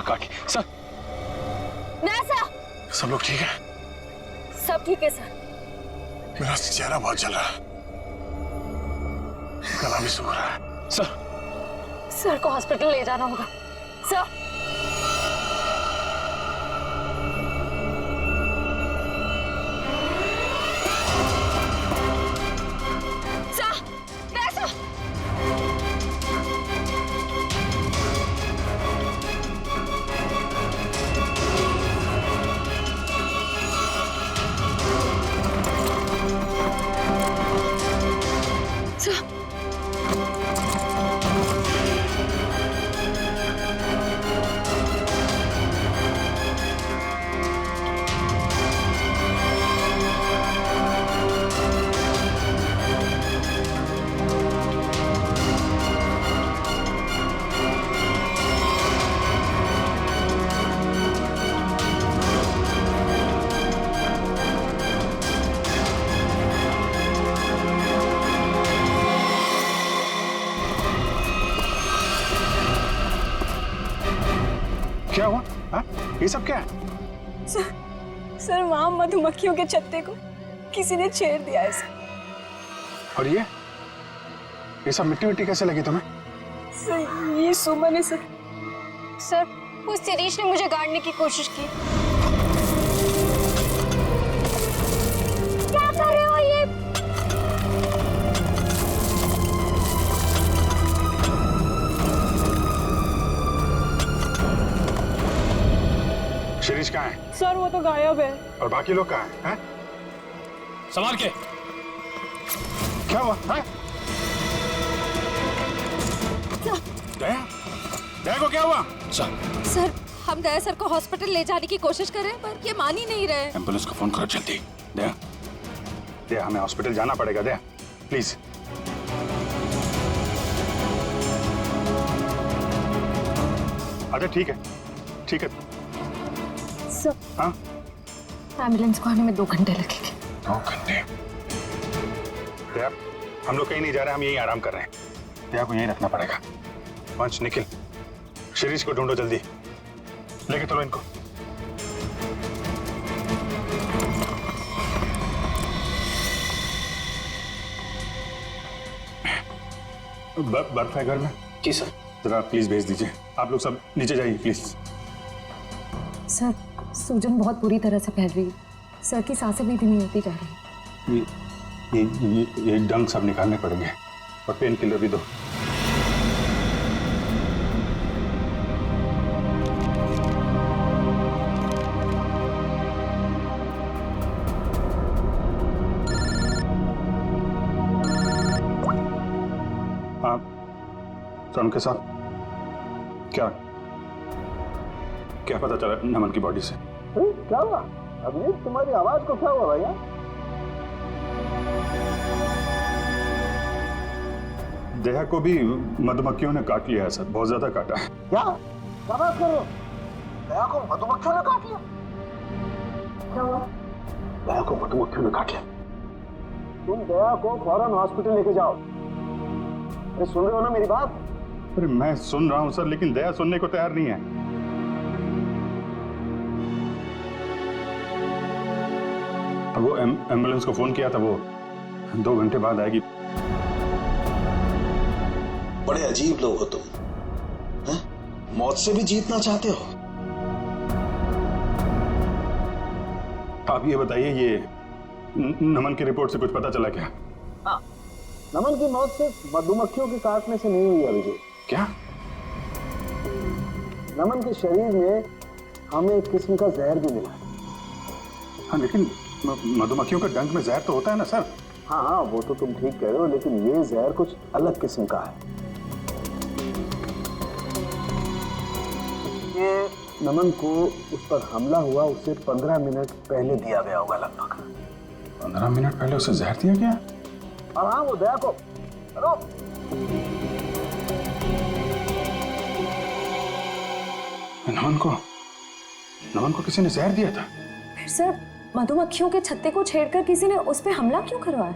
काकी sir, sir सब लोग ठीक है? सब ठीक है सर। मेरा चेहरा बहुत जल रहा है, गला भी सूख रहा है। सर को हॉस्पिटल ले जाना होगा सर। क्या हुआ? हाँ? ये सब क्या है? सर वहां मधुमक्खियों के छत्ते को किसी ने छेड़ दिया है सर। और ये सब मिट्टी मिट्टी कैसे लगी तुम्हें? सर ये सुमन है सर। उस शिरीष ने मुझे गाड़ने की कोशिश की। क्या कर रहे हो ये? शिरीष कहाँ है? सर वो तो गायब है। और बाकी लोग कहाँ हैं? संभाल के। क्या हुआ? दया? दया को क्या हुआ? सर हम दया सर को हॉस्पिटल ले जाने की कोशिश कर रहे हैं पर ये मान ही नहीं रहे। एम्बुलेंस को फोन करो जल्दी। दया, दया हमें हॉस्पिटल जाना पड़ेगा। दया प्लीज। अच्छा ठीक है, ठीक है। सर हाँ? एम्बुलेंस को आने में 2 घंटे लगेंगे। 2 घंटे? दया हम लोग कहीं नहीं जा रहे, हम यहीं आराम कर रहे हैं। दया को यहीं रखना पड़ेगा। पंच निखिल, शिरीष को ढूंढो जल्दी, लेके चलो इनको। बर्फ है घर में? जी सर। जरा प्लीज भेज दीजिए। आप लोग सब नीचे जाइए प्लीज। सर सूजन बहुत बुरी तरह से फैल रही है। सर की सांसें भी धीमी होती जा रही है। ये डंक सब निकालने पड़ेंगे और पेन किलर भी दो। हाँ सर के साथ क्या पता चला नमन की बॉडी से? क्या हुआ अभिजीत, तुम्हारी आवाज को क्या हुआ भैया? दया को भी मधुमक्खियों ने काट लिया है सर, बहुत ज्यादा काटा है। क्या बात कर रहे हो? दया को मधुमक्खियों ने काट लिया? क्या हुआ? दया को मधुमक्खियों ने काट लिया। तुम दया को फौरन हॉस्पिटल लेके जाओ। अरे सुन रहे हो ना मेरी बात? अरे मैं सुन रहा हूँ सर, लेकिन दया सुनने को तैयार नहीं है। वो एम्बुलेंस को फोन किया था, वो 2 घंटे बाद आएगी। बड़े अजीब लोग हो तुम, हैं? मौत से भी जीतना चाहते हो। आप ये बताइए, ये नमन की रिपोर्ट से कुछ पता चला क्या? हाँ, नमन की मौत सिर्फ मधुमक्खियों के काटने से नहीं हुई अभिजीत। क्या? नमन के शरीर में हमें एक किस्म का जहर भी मिला है। हाँ लेकिन मधुमक्खियों का डंक में जहर तो होता है ना सर? हाँ वो तो तुम ठीक कह रहे हो, लेकिन ये जहर कुछ अलग किस्म का है। ये नमन को उस पर हमला हुआ उससे 15 मिनट पहले दिया गया होगा लगभग। 15 मिनट पहले उसे जहर दिया गया? और हाँ वो दया को, हेलो, नमन को किसी ने जहर दिया था? फिर सर मधुमक्खियों के छत्ते को छेड़कर किसी ने उस पर हमला क्यों करवाया?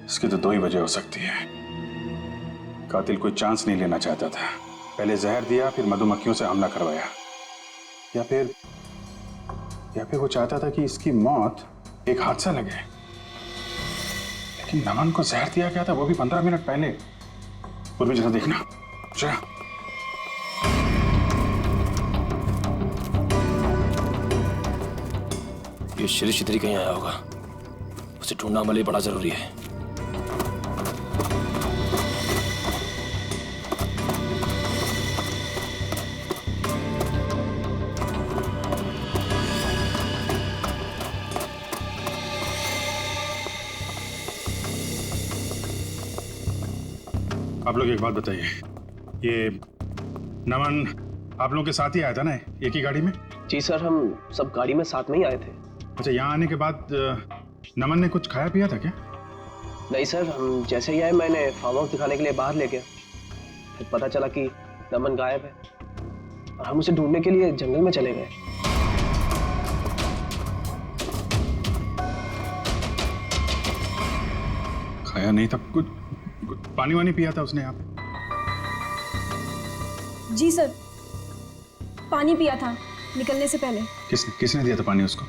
इसकी तो 2 ही वजह हो सकती है। कातिल कोई चांस नहीं लेना चाहता था, पहले जहर दिया फिर मधुमक्खियों से हमला करवाया। या फिर वो चाहता था कि इसकी मौत एक हादसा लगे। लेकिन नमन को जहर दिया गया था, वो भी 15 मिनट पहले। पूर्वी जरा देखना जरा। ये शिरीष इधर ही कहीं आया होगा, उसे ढूंढना हमारे लिए बड़ा जरूरी है। आप लोग एक बात बताइए, ये नमन आप लोगों के साथ ही आया था ना, एक ही गाड़ी में? जी सर, हम सब गाड़ी में साथ में ही आए थे। अच्छा, यहाँ आने के बाद नमन ने कुछ खाया पिया था क्या? नहीं सर, हम जैसे ही आए मैंने फार्म हाउस दिखाने के लिए बाहर ले गया, फिर पता चला कि नमन गायब है और हम उसे ढूंढने के लिए जंगल में चले गए। खाया नहीं था, कुछ पानी वानी पिया था उसने यहाँ पे? जी सर, पानी पिया था निकलने से पहले। किसने दिया था पानी उसको?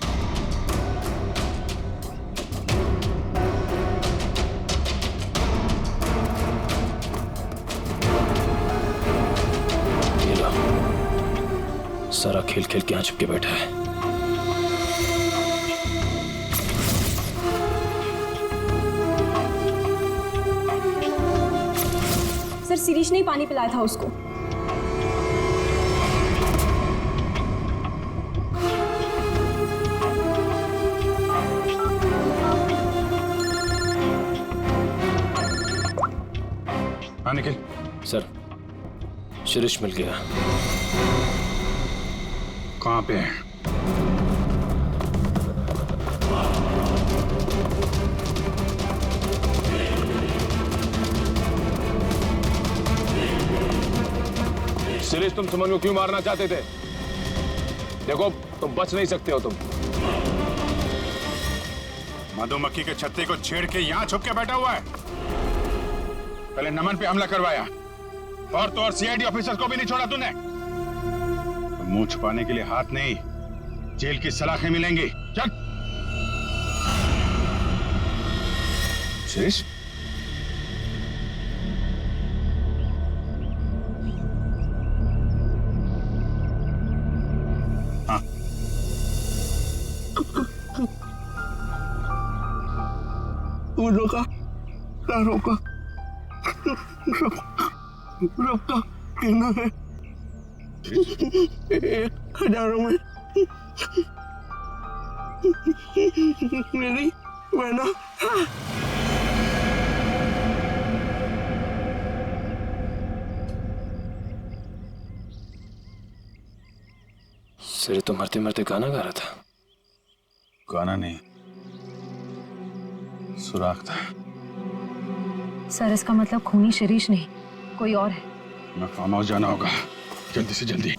ये लो, सारा खेल खेल के यहाँ चिपके बैठा है। सर, शिरीष ने ही पानी पिलाया था उसको। हाँ निखिल। सर, शिरीष मिल गया। कहाँ पे है? शिरीष, तुम सुमन को क्यों मारना चाहते थे? देखो, तुम बच नहीं सकते हो। तुम मधुमक्खी के छत्ते को छेड़ के यहाँ छुप के बैठा हुआ है। पहले नमन पे हमला करवाया और तो और सीआईडी ऑफिसर को भी नहीं छोड़ा तूने। तो मुंह छुपाने के लिए हाथ नहीं, जेल की सलाखें मिलेंगी। चल शिरीष। हाँ, रोका कहना है 1000 में मेरी बहना। सिरे तो मरते मरते गाना गा रहा था। गाना नहीं, सुराग था। सर, इसका मतलब खूनी शिरीष नहीं, कोई और है। मैं फार्म हाउस जाना होगा, जल्दी से जल्दी।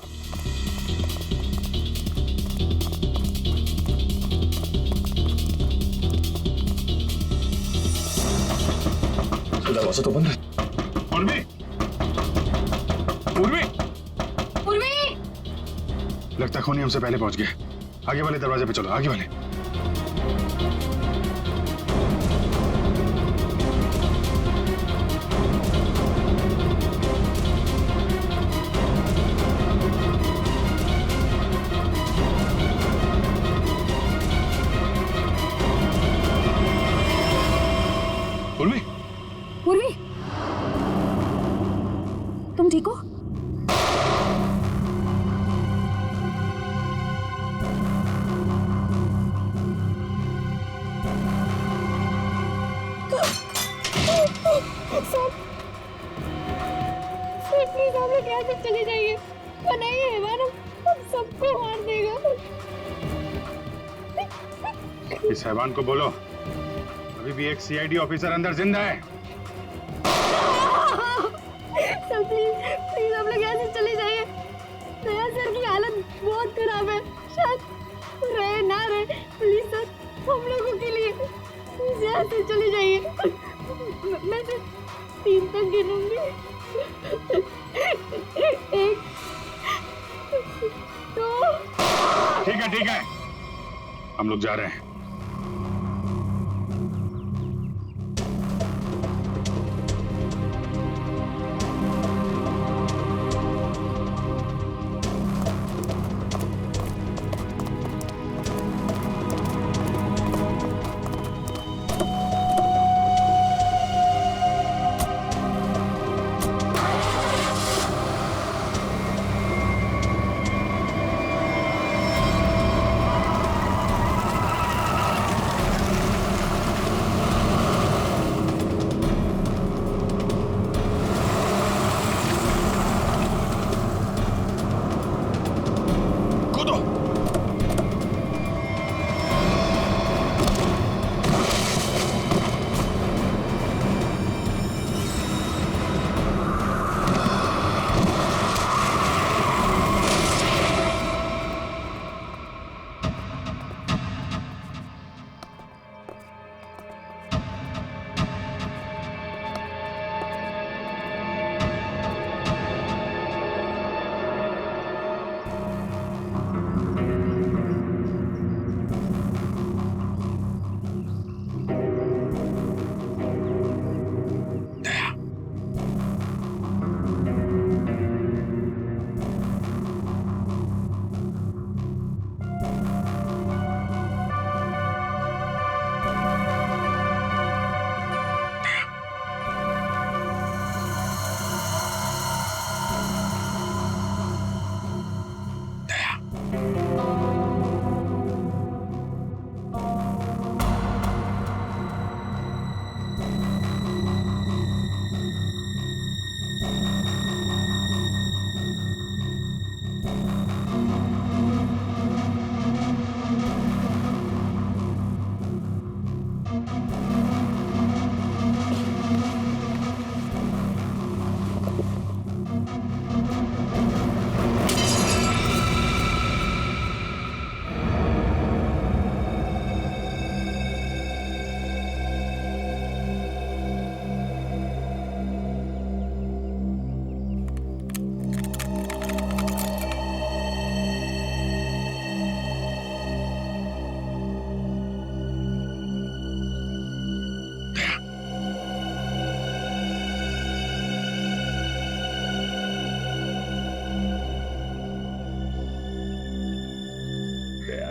दरवाजा तो बंद है। पूर्वी, पूर्वी, पूर्वी! लगता खूनी हमसे पहले पहुंच गया। आगे वाले दरवाजे पे चलो, आगे वाले। पूर्वी, पूर्वी, तुम ठीक हो? प्लीज आप लोग यहाँ से चले जाइए, वरना ये हैवान हम सबको मार देगा। इस हैवान को बोलो अभी भी एक सीआईडी ऑफिसर अंदर जिंदा है। सर प्लीज आप लोग यहाँ से चले जाइए। दया सर की हालत बहुत खराब है, शायद रहे ना रहे। प्लीज सर, हम लोगों के लिए प्लीज यहाँ से चले जाइए। मैं सिर्फ 3 तक गिनूंगी। 1 2 हम लोग जा रहे हैं।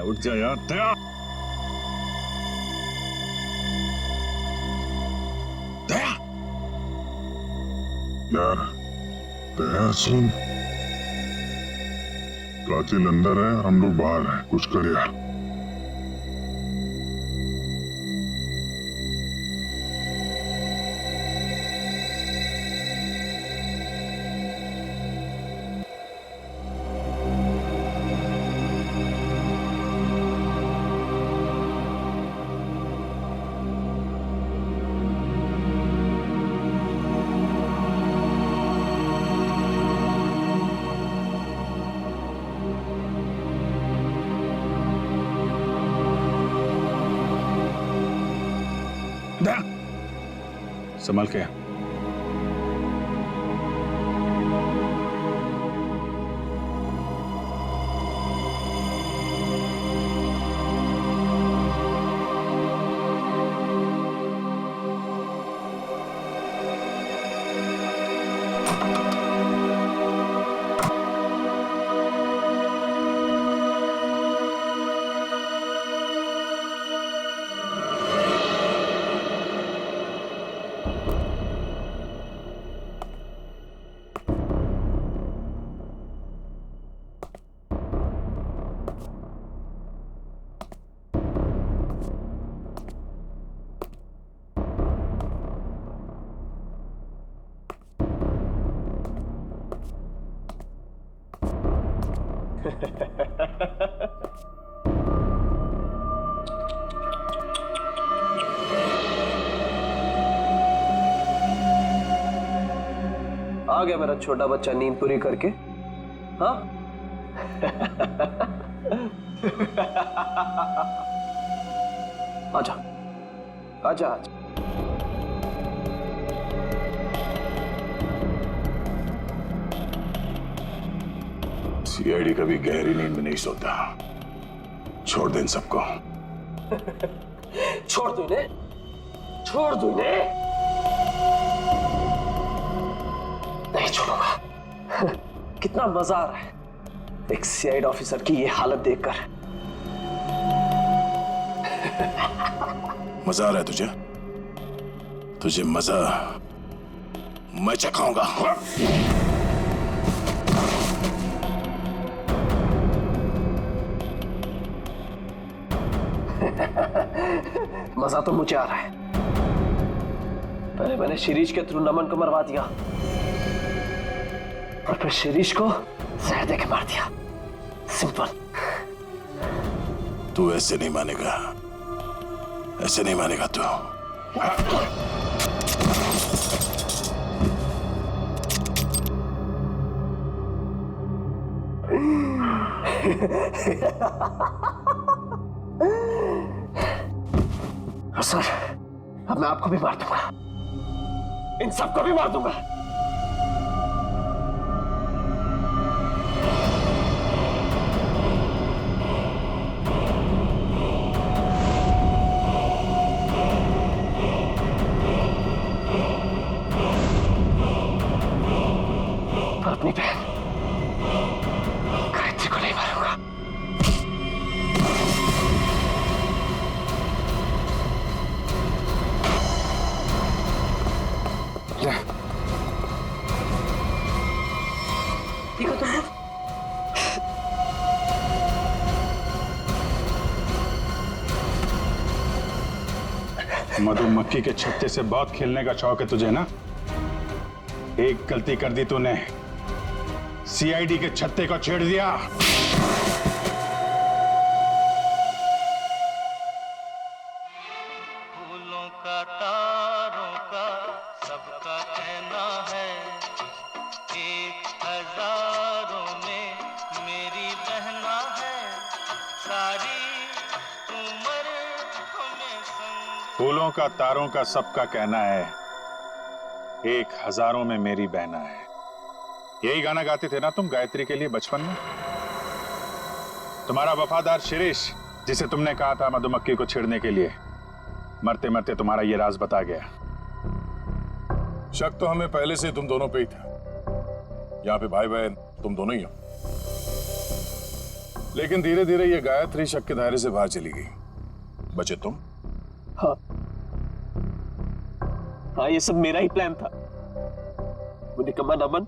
उठ जा यार, दया। दया। यार दया सुन, कातिल अंदर है, हम लोग बाहर हैं, कुछ कर यार। संभाल के। आ गया मेरा छोटा बच्चा नींद पूरी करके। हाँ आजा आजा आजा। सीआईडी कभी गहरी नींद में नहीं सोता, छोड़ दे इन सबको। छोड़ दो इन्हें, छोड़ दो इन्हें। नहीं छोड़ूंगा। कितना मजा आ रहा है एक सीआईडी ऑफिसर की ये हालत देखकर। मजा आ रहा है तुझे? तुझे मजा मैं चखाऊंगा। मजा तो मुझे आ रहा है। पहले मैंने शिरीष के थ्रू नमन को मरवा दिया और फिर शिरीष को जहर देके मार दिया। सिंपल। तू ऐसे नहीं मानेगा, ऐसे नहीं मानेगा तू। सर, अब मैं आपको भी मार दूंगा, इन सबको भी मार दूंगा। पर अपनी बहन गायत्री को नहीं मारूंगा। ठीक हो तुम लोग? मधुमक्खी के छत्ते से बहुत खेलने का शौक है तुझे ना? एक गलती कर दी तूने, सीआईडी के छत्ते को छेड़ दिया। फूलों का तारों का सबका कहना है, एक हजारों में मेरी बहना है, सारी उम्र हमें संग। फूलों का तारों का सबका कहना है, एक हजारों में मेरी बहना है। यही गाना गाते थे ना तुम गायत्री के लिए बचपन में? तुम्हारा वफादार शिरीष, जिसे तुमने कहा था मधुमक्खी को छेड़ने के लिए, मरते मरते तुम्हारा ये राज बता गया। शक तो हमें पहले से तुम दोनों पे ही था। यहाँ पे भाई बहन तुम दोनों ही हो। लेकिन धीरे धीरे ये गायत्री शक के दायरे से बाहर चली गई, बचे तुम। हाँ, ये सब मेरा ही प्लान था। वो निकम्मा नमन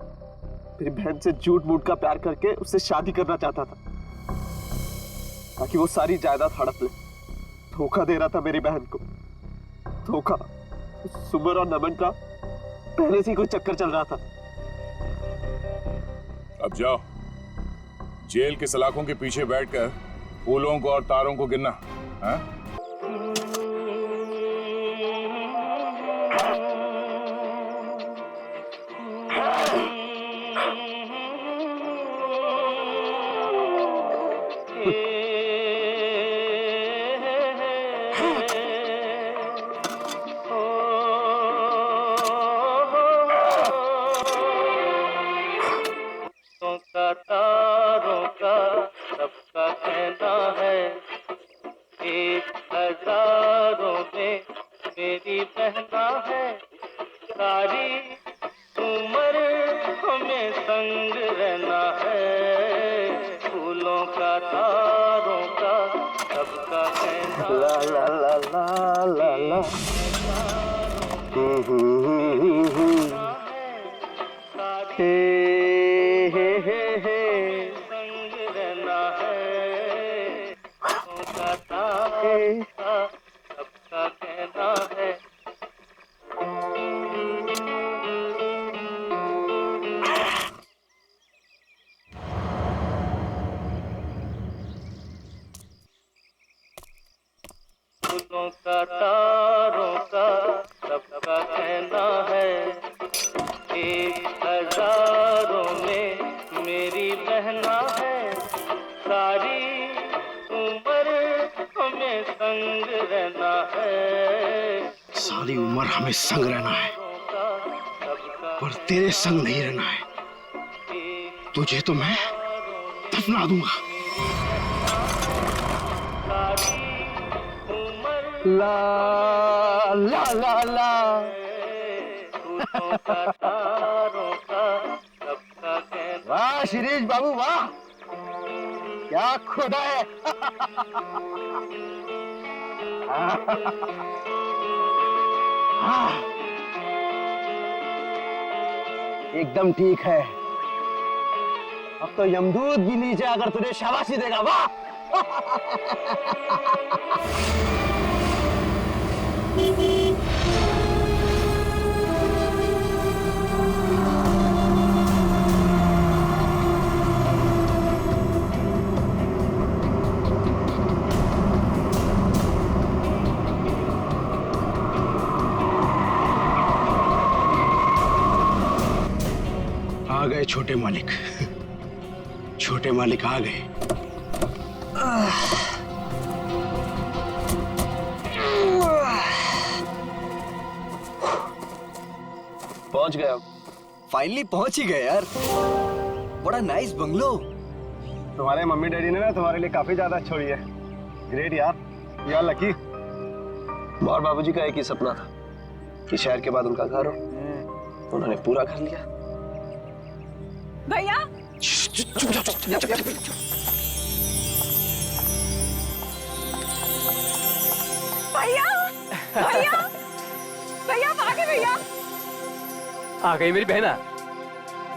मेरी बहन से झूठ मूठ का प्यार करके उससे शादी करना चाहता था ताकि वो सारी जायदाद हड़प ले। धोखा दे रहा था मेरी बहन को। धोखा। सुमर और नमन का पहले से ही कोई चक्कर चल रहा था। अब जाओ, जेल के सलाखों के पीछे बैठकर फूलों को और तारों को गिनना। हाँ? तारों का सबका कहना है, एक हजारों में मेरी बहना है, सारी उम्र हमें संग रहना है। फूलों का तारों का सबका कहना। ला ला ला ला ला ला। संग रहना है, सबका कहना है। फूलों का तारों का सबका कहना है, एक हजारों में मेरी बहना है, सारी उम्र हमें संग रहना है। सारी उम्र हमें संग रहना है, पर तेरे संग नहीं रहना है। तुझे तो मैं दफना दूंगा। सारी ला ला ला ला। वाह शिरीष बाबू वाह, क्या खुदा है। एकदम ठीक है। अब तो यमदूत भी नीचे आकर तुझे शाबाशी देगा। वाह। आ गए छोटे मालिक, छोटे मालिक आ गए। पहुंच गए हम। फाइनली पहुंच ही गए यार। बड़ा नाइस बंगलो। तुम्हारे मम्मी डैडी ने ना तुम्हारे लिए काफी ज्यादा छोड़ी है। ग्रेट यार, यू आर लकी। और बाबूजी का एक ही सपना था कि शहर के बाद उनका घर हो, उन्होंने पूरा कर लिया। भैया भैया भैया भैया भागे भैया। आ गई मेरी बहना।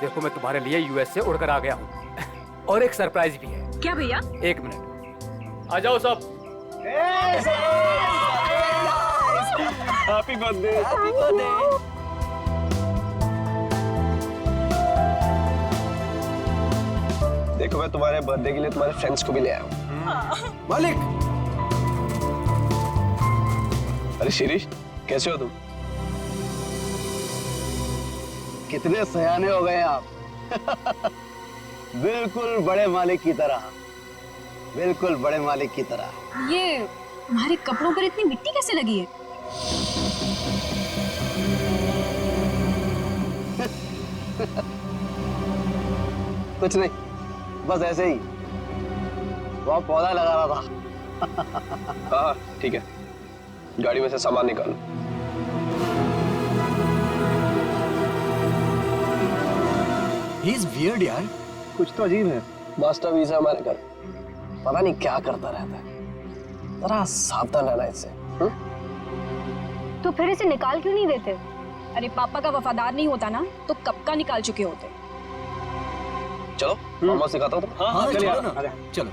देखो मैं तुम्हारे लिए यूएस से उड़कर आ गया हूँ और एक सरप्राइज भी है। क्या भैया? एक मिनट, आ जाओ सब। Happy birthday. देखो मैं तुम्हारे बर्थडे के लिए तुम्हारे फ्रेंड्स को भी ले आया हूँ। मालिक। अरे शिरीष, कैसे हो तुम? कितने सयाने हो गए आप। बिल्कुल बड़े मालिक की तरह, बिल्कुल बड़े मालिक की तरह। ये तुम्हारे कपड़ों पर इतनी मिट्टी कैसे लगी है? कुछ नहीं, बस ऐसे ही। वो पौधा लगा रहा था। हाँ ठीक है, गाड़ी में से सामान निकालो। He is weird यार। कुछ तो अजीब है। मास्टर वीजा हमारे घर, पता नहीं क्या करता रहता है। जरा सावधान रहना इससे। तो फिर इसे निकाल क्यों नहीं देते? अरे पापा का वफादार नहीं होता ना तो कब का निकाल चुके होते। चलो मामा सिखाता हूँ। हाँ चलो ना, चलो।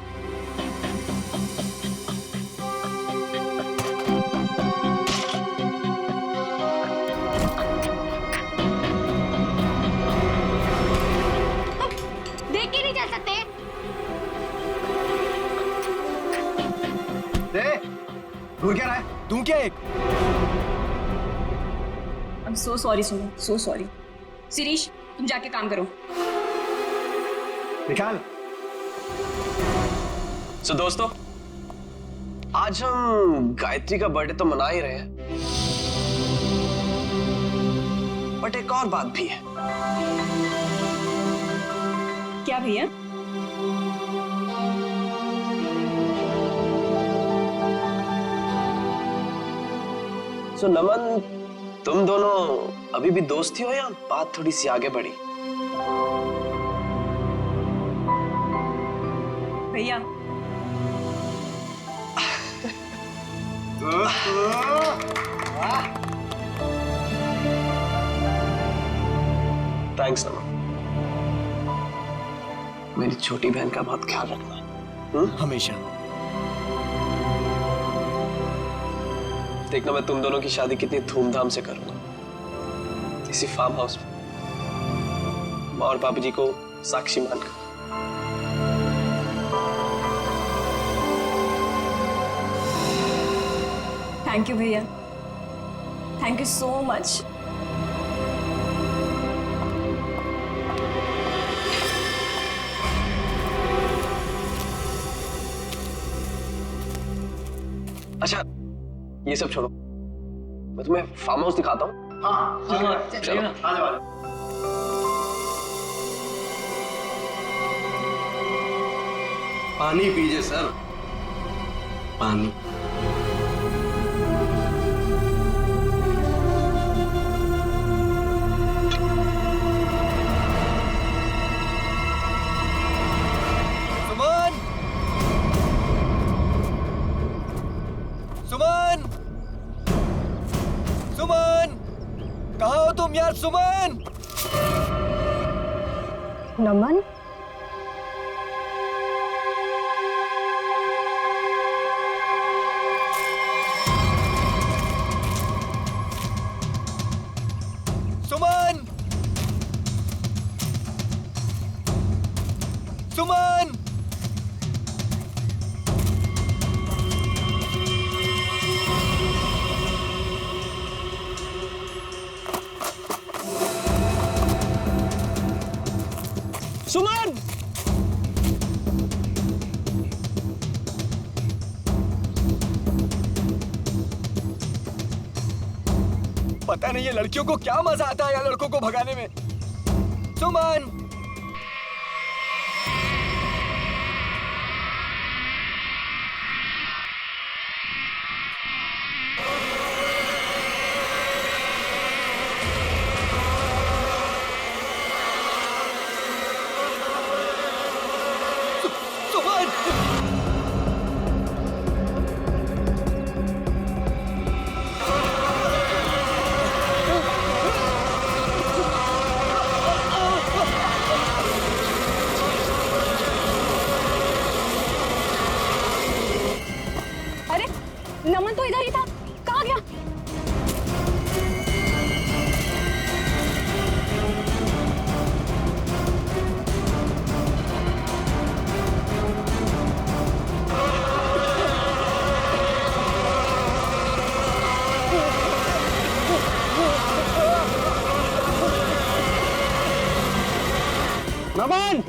देख के नहीं चल सकते? दूर क्या रहा है? तू क्या एक? I'm so sorry सुनो, so sorry। शिरीष तुम जाके काम करो। निकाल। So दोस्तों, आज हम गायत्री का बर्थडे तो मना ही रहे हैं, बट एक और बात भी है। क्या भैया? So नमन, तुम दोनों अभी भी दोस्ती हो या बात थोड़ी सी आगे बढ़ी? भैया थैंक्स नमन। मेरी छोटी बहन का बहुत ख्याल रखना। हमेशा। देखना मैं तुम दोनों की शादी कितनी धूमधाम से करूंगा, किसी फार्म हाउस में, माँ और बाबूजी को साक्षी मानकर। थैंक यू भैया, थैंक यू सो मच। अच्छा ये सब छोड़ो, मैं तुम्हें फार्म हाउस दिखाता हूँ। हाँ चलो ना, आ जाओ। पानी पीजिए सर, पानी। तुम यार सुमन। नमन, सुमन, सुमन। सुमन! पता नहीं ये लड़कियों को क्या मजा आता है यार लड़कों को भगाने में। सुमन! अरे नमन तो इधर ही था, कहाँ गया? नमन!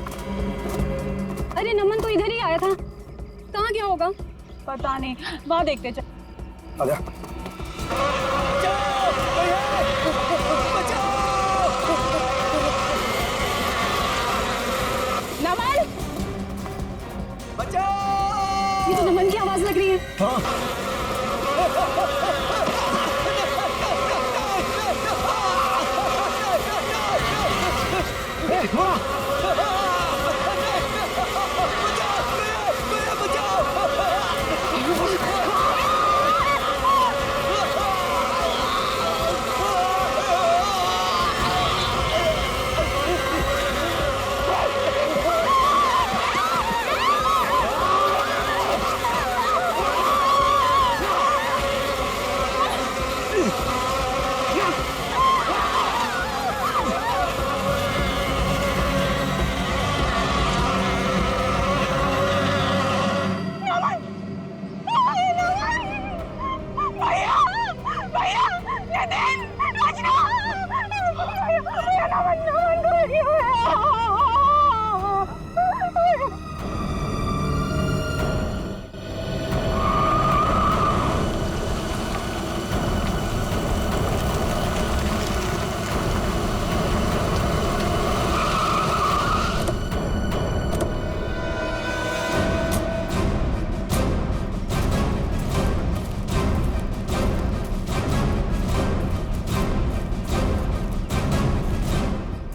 अरे नमन तो इधर ही आया था, कहाँ गया होगा? पता नहीं, वहाँ देखते चल। आजा। नमन! बचाओ! ये तो नमन की आवाज लग रही है।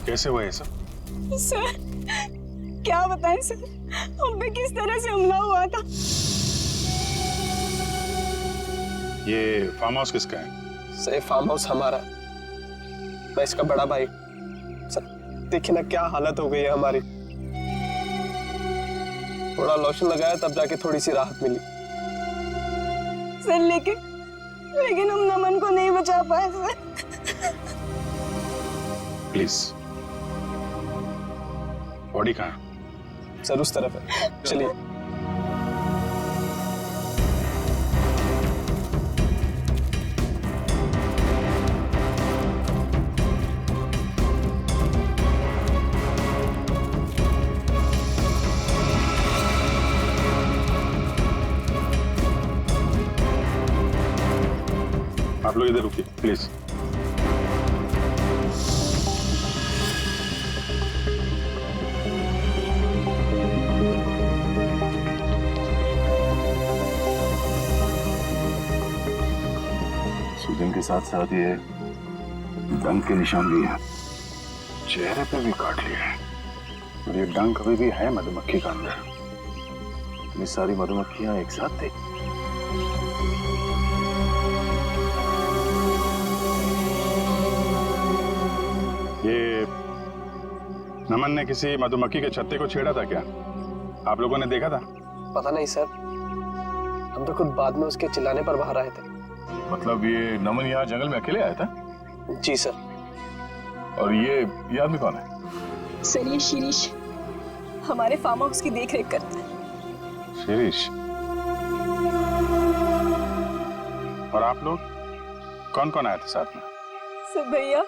कैसे हुआ ये सब? सर क्या बताएं सर, हम पे किस तरह से हमला हुआ था। ये फार्म हाउस किसका है? सर फार्म हाउस हमारा, मैं इसका बड़ा भाई। सर देखिए ना क्या हालत हो गई है हमारी। थोड़ा लोशन लगाया तब जाके थोड़ी सी राहत मिली। सर लेकिन हम नमन को नहीं बचा पाए सर। प्लीज, बॉडी कहाँ है? सर उस तरफ है, चलिए। आप लोग इधर रुकिए प्लीज। सूजन के साथ साथ ये डंक के निशान भी हैं, चेहरे पे भी काट लिए हैं। और ये डंक अभी भी है मधुमक्खी का अंदर। इतनी सारी मधुमक्खियां एक साथ थी। सुमन ने किसी मधुमक्खी के छत्ते को छेड़ा था क्या? आप लोगों ने देखा था? पता नहीं सर, हम तो खुद बाद में उसके चिल्लाने पर बाहर आए थे। मतलब ये नमन यहाँ जंगल में अकेले आया था? जी सर। और ये आदमी कौन है? सर ये शिरीष हमारे फार्म हाउस की देख रेख करता है। शिरीष? और आप लोग कौन कौन आए थे साथ में? सर भैया,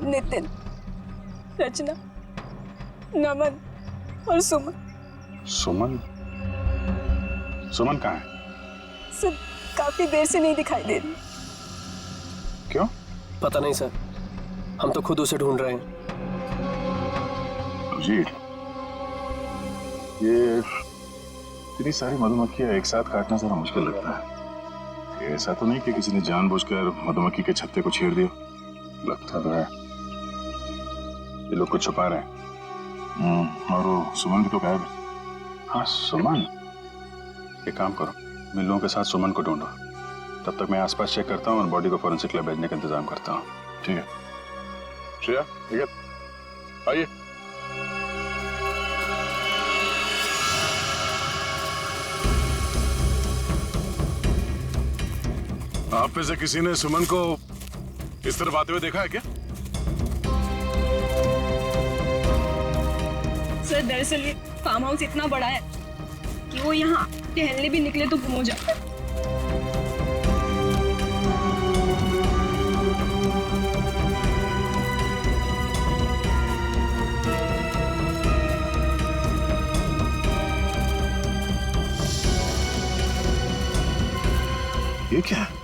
नितिन, रचना, नमन और सुमन। सुमन? सुमन कहाँ है? सर काफी देर से नहीं दिखाई दे रही। क्यों? पता नहीं सर, हम तो खुद उसे ढूंढ रहे हैं। जी, ये इतनी सारी मधुमक्खियां एक साथ काटना जरा मुश्किल लगता है। ये ऐसा तो नहीं कि किसी ने जानबूझकर मधुमक्खी के छत्ते को छेड़ दिया? लगता तो है ये लोग कुछ छुपा रहे हैं। और वो सुमन भी तो गायब है। हाँ सुमन, एक काम करो, मैं लोगों के साथ सुमन को ढूंढो, तब तक मैं आसपास चेक करता हूँ और बॉडी को फोरेंसिक लैब भेजने का इंतजाम करता हूँ। ठीक है श्रेया, ठीक है, आइए। आप में से किसी ने सुमन को इस तरफ आते हुए देखा है क्या? सर दरअसल ये फार्म हाउस इतना बड़ा है कि वो यहाँ टहलने भी निकले तो गुम हो जाता है। ये क्या है?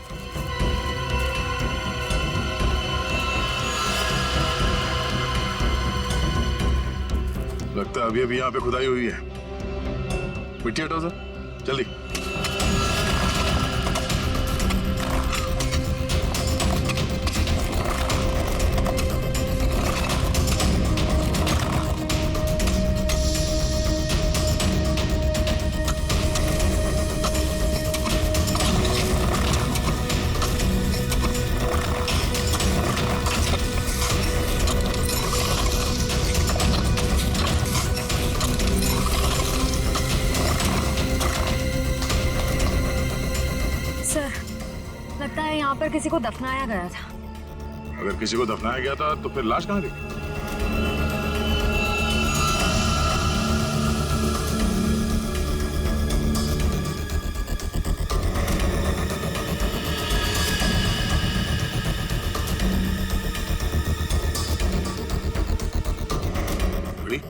लगता है अभी अभी यहाँ पे खुदाई हुई है। मिट्टी हटाओ सर, जल्दी। लगता है यहाँ पर किसी को दफनाया गया था। अगर किसी को दफनाया गया था तो फिर लाश कहाँ गई? घड़ी?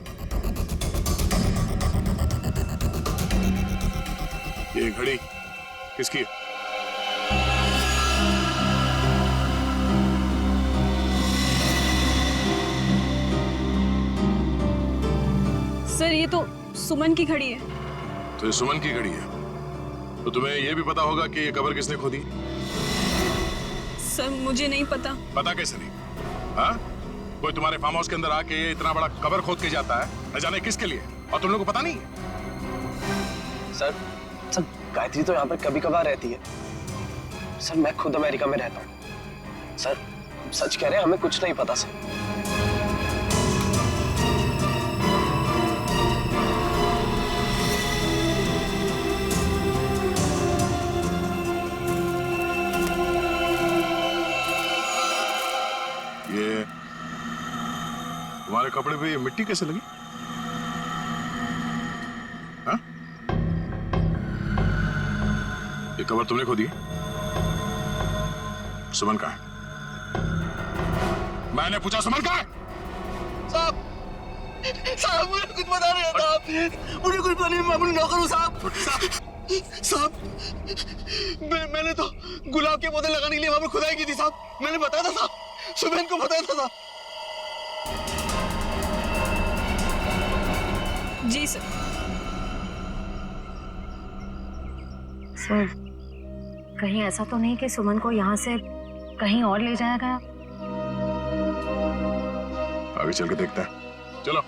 ये घड़ी किसकी है? सर ये तो सुमन की घड़ी है। तो ये सुमन की घड़ी है, तो तुम्हें यह भी पता होगा कि ये कब्र किसने खोदी? सर मुझे नहीं पता। पता कैसे नहीं? हाँ? कोई तुम्हारे फार्म हाउस के अंदर आके इतना बड़ा कब्र खोद के जाता है, न जाने किसके लिए, और तुम लोगों को पता नहीं है? सर गायत्री तो यहाँ पर कभी कभार रहती है। सर मैं खुद अमेरिका में रहता हूँ। सर सच कह रहे हैं, हमें कुछ नहीं पता सर। ये तुम्हारे कपड़े पे ये मिट्टी कैसे लगी? हाँ? ये कब्र तुमने खोदी है? सुमन कहाँ है? मैंने पूछा सुमन कहाँ है? साहब मुझे कुछ बता नहीं साहब, मुझे कुछ पता नहीं, मैं अपनी नौकर हूँ साहब। साहब मैंने तो गुलाब के पौधे लगाने के लिए वहां पर खुदाई की थी साहब, मैंने बताया था साहब, सुबह को बताया था साहब। जी सर। सर कहीं ऐसा तो नहीं कि सुमन को यहाँ से कहीं और ले जाया गया? आगे चल के देखते हैं, चलो।